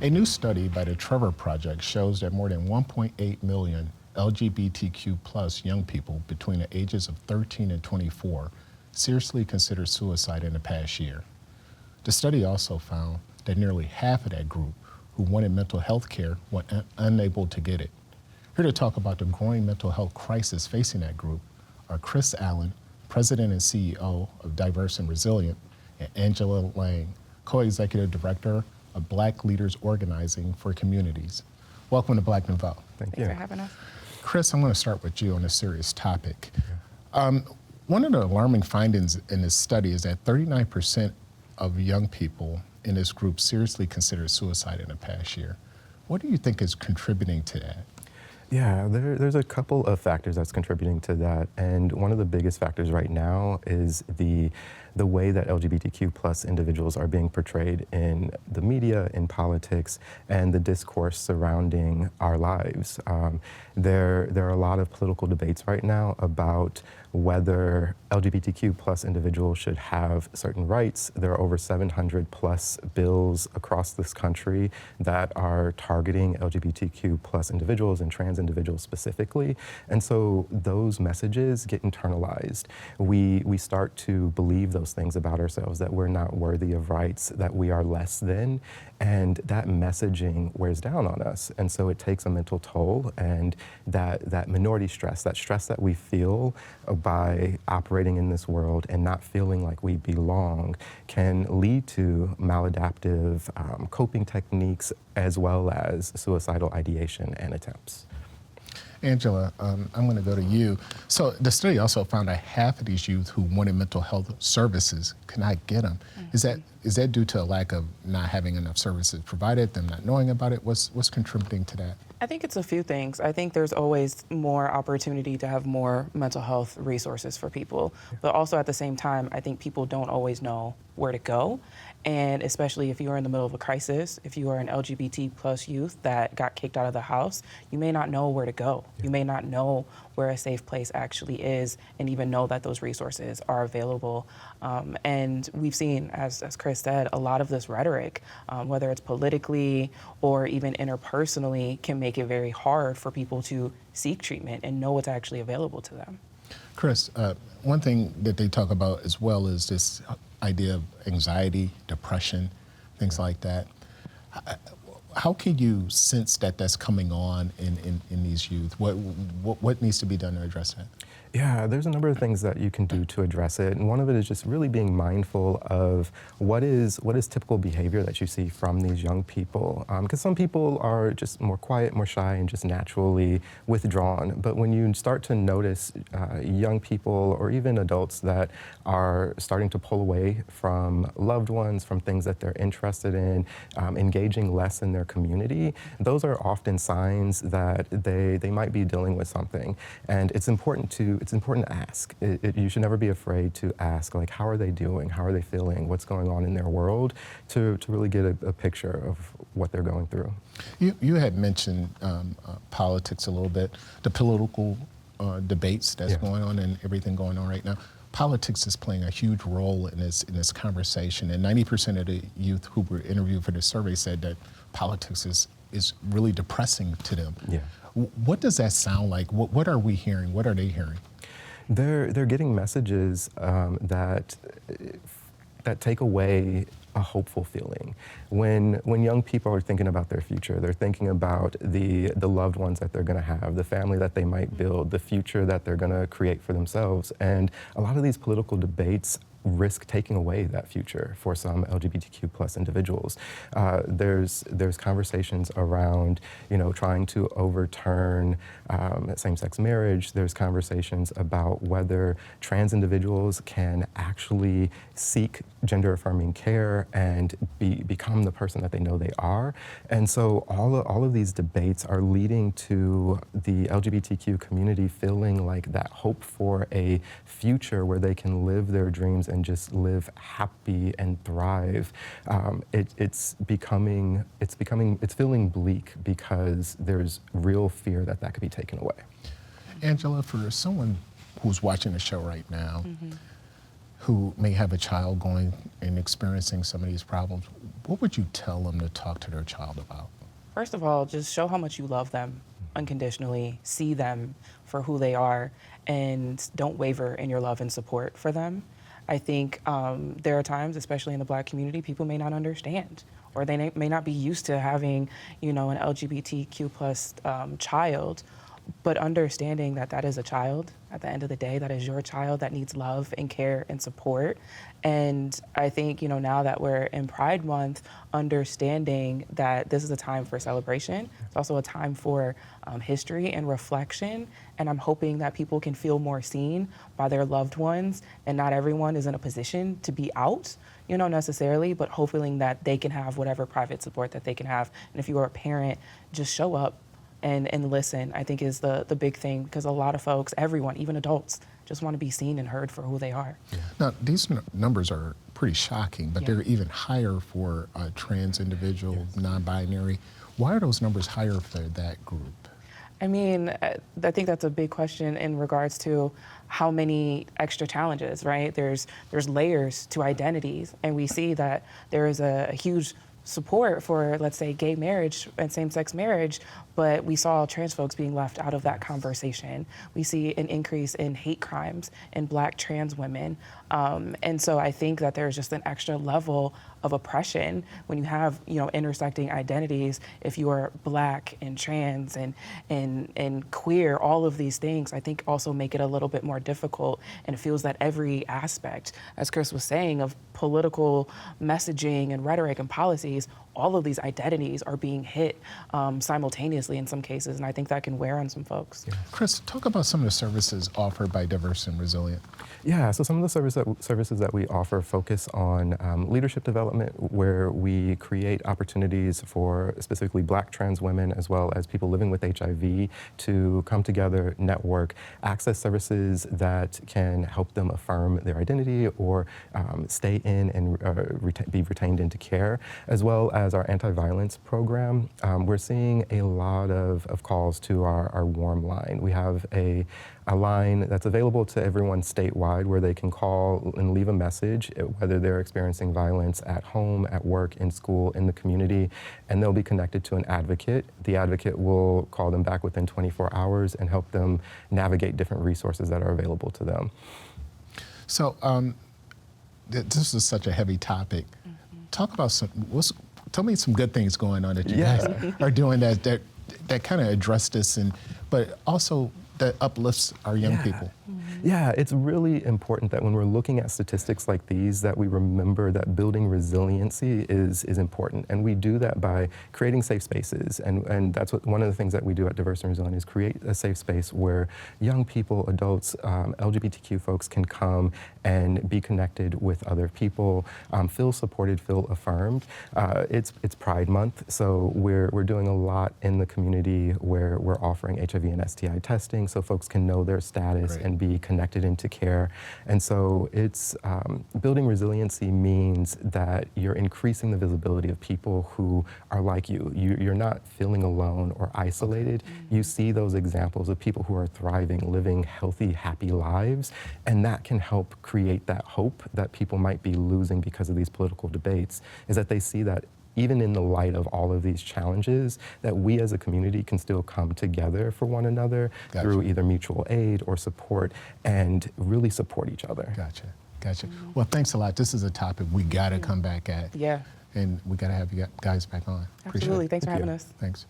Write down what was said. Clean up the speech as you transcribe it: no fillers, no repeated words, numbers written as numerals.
A new study by the Trevor Project shows that more than 1.8 million LGBTQ plus young people between the ages of 13 and 24 seriously considered suicide in the past year. The study also found that nearly half of that group who wanted mental health care were unable to get it. Here to talk about the growing mental health crisis facing that group are Chris Allen, President and CEO of Diverse and Resilient, and Angela Lang, Co-Executive Director of Black Leaders Organizing for Communities. Welcome to Black Nouveau. Thanks for having us. Chris, I'm going to start with you on a serious topic. One of the alarming findings in this study is that 39% of young people in this group seriously considered suicide in the past year. What do you think is contributing to that? Yeah, there's a couple of factors that's contributing to that, and one of the biggest factors right now is the way that LGBTQ plus individuals are being portrayed in the media, in politics, and the discourse surrounding our lives. There are a lot of political debates right now about whether LGBTQ plus individuals should have certain rights. There are over 700 plus bills across this country that are targeting LGBTQ plus individuals and trans individuals specifically. And so those messages get internalized. We start to believe those things about ourselves, that we're not worthy of rights, that we are less than, and that messaging wears down on us. And so it takes a mental toll, and that minority stress, that stress that we feel by operating in this world and not feeling like we belong, can lead to maladaptive coping techniques as well as suicidal ideation and attempts. Angela, I'm going to go to you. So the study also found that half of these youth who wanted mental health services could not get them. Mm-hmm. Is that due to a lack of not having enough services provided, them not knowing about it? What's contributing to that? I think it's a few things. I think there's always more opportunity to have more mental health resources for people. But also at the same time, I think people don't always know where to go. And especially if you are in the middle of a crisis, if you are an LGBT plus youth that got kicked out of the house, you may not know where to go. You may not know where a safe place actually is and even know that those resources are available. And we've seen, as Chris said, a lot of this rhetoric, whether it's politically or even interpersonally, can make it very hard for people to seek treatment and know what's actually available to them. Chris, one thing that they talk about as well is this idea of anxiety, depression, things like that. How can you sense that that's coming on in these youth? What needs to be done to address that? Yeah, there's a number of things that you can do to address it, and one of it is just really being mindful of what is typical behavior that you see from these young people. Because some people are just more quiet, more shy, and just naturally withdrawn. But when you start to notice young people or even adults that are starting to pull away from loved ones, from things that they're interested in, engaging less in their community, those are often signs that they might be dealing with something. And it's important to ask. You should never be afraid to ask, like, how are they doing? How are they feeling? What's going on in their world? To really get a picture of what they're going through. You had mentioned politics a little bit, the political debates that's going on and everything going on right now. Politics is playing a huge role in this conversation, and 90% of the youth who were interviewed for this survey said that politics is really depressing to them. Yeah. What does that sound like? What are we hearing? What are they hearing? They're getting messages that take away a hopeful feeling. When young people are thinking about their future, they're thinking about the loved ones that they're going to have, the family that they might build, the future that they're going to create for themselves. And a lot of these political debates risk taking away that future for some LGBTQ plus individuals. There's conversations around, trying to overturn same-sex marriage. There's conversations about whether trans individuals can actually seek gender-affirming care and become the person that they know they are. And so all of these debates are leading to the LGBTQ community feeling like that hope for a future where they can live their dreams and just live happy and thrive. It's feeling bleak because there's real fear that could be taken away. Angela, for someone who's watching the show right now, who may have a child going and experiencing some of these problems, what would you tell them to talk to their child about? First of all, just show how much you love them unconditionally, see them for who they are, and don't waver in your love and support for them. I think there are times, especially in the Black community, people may not understand, or they may not be used to having, you know, an LGBTQ plus child, but understanding that that is a child. At the end of the day, that is your child that needs love and care and support. And I think, you know, now that we're in Pride Month, understanding that this is a time for celebration. It's also a time for history and reflection. And I'm hoping that people can feel more seen by their loved ones. And not everyone is in a position to be out, you know, necessarily, but hoping that they can have whatever private support that they can have. And if you are a parent, just show up and listen, I think is the big thing, because a lot of folks, everyone, even adults, just want to be seen and heard for who they are. Yeah. Now, these numbers are pretty shocking, but Yeah. they're even higher for trans individual, non-binary. Why are those numbers higher for that group? I mean, I think that's a big question in regards to how many extra challenges, right? There's layers to identities, and we see that there is a huge support for, let's say, gay marriage and same-sex marriage, but we saw trans folks being left out of that conversation. We see an increase in hate crimes in Black trans women. And so I think that there's just an extra level of oppression when you have, you know, intersecting identities. If you are Black and trans and queer, all of these things, I think also make it a little bit more difficult. And it feels that every aspect, as Chris was saying, of political messaging and rhetoric and policies, all of these identities are being hit simultaneously in some cases, and I think that can wear on some folks. Yeah. Chris, talk about some of the services offered by Diverse and Resilient. Yeah, so some of the services that we offer focus on leadership development, where we create opportunities for specifically Black trans women as well as people living with HIV to come together, network, access services that can help them affirm their identity or stay in and be retained into care, as well as our anti-violence program. We're seeing a lot of calls to our warm line. We have a line that's available to everyone statewide where they can call and leave a message, whether they're experiencing violence at home, at work, in school, in the community, and they'll be connected to an advocate. The advocate will call them back within 24 hours and help them navigate different resources that are available to them. So this is such a heavy topic. Talk about tell me some good things going on that you guys are doing that kind of address this, but also that uplifts our young people. Yeah, it's really important that when we're looking at statistics like these, that we remember that building resiliency is important. And we do that by creating safe spaces. And that's one of the things that we do at Diverse and Resilient is create a safe space where young people, adults, LGBTQ folks can come and be connected with other people, feel supported, feel affirmed. It's Pride Month, so we're doing a lot in the community where we're offering HIV and STI testing so folks can know their status and be connected into care. And so it's building resiliency means that you're increasing the visibility of people who are like you. You're not feeling alone or isolated. You see those examples of people who are thriving, living healthy, happy lives, and that can help create that hope that people might be losing because of these political debates, is that they see that even in the light of all of these challenges, that we as a community can still come together for one another through either mutual aid or support and really support each other. Gotcha. Well, thanks a lot. This is a topic we got to come back at. Yeah. And we got to have you guys back on. Absolutely. Thanks for having us. Thanks.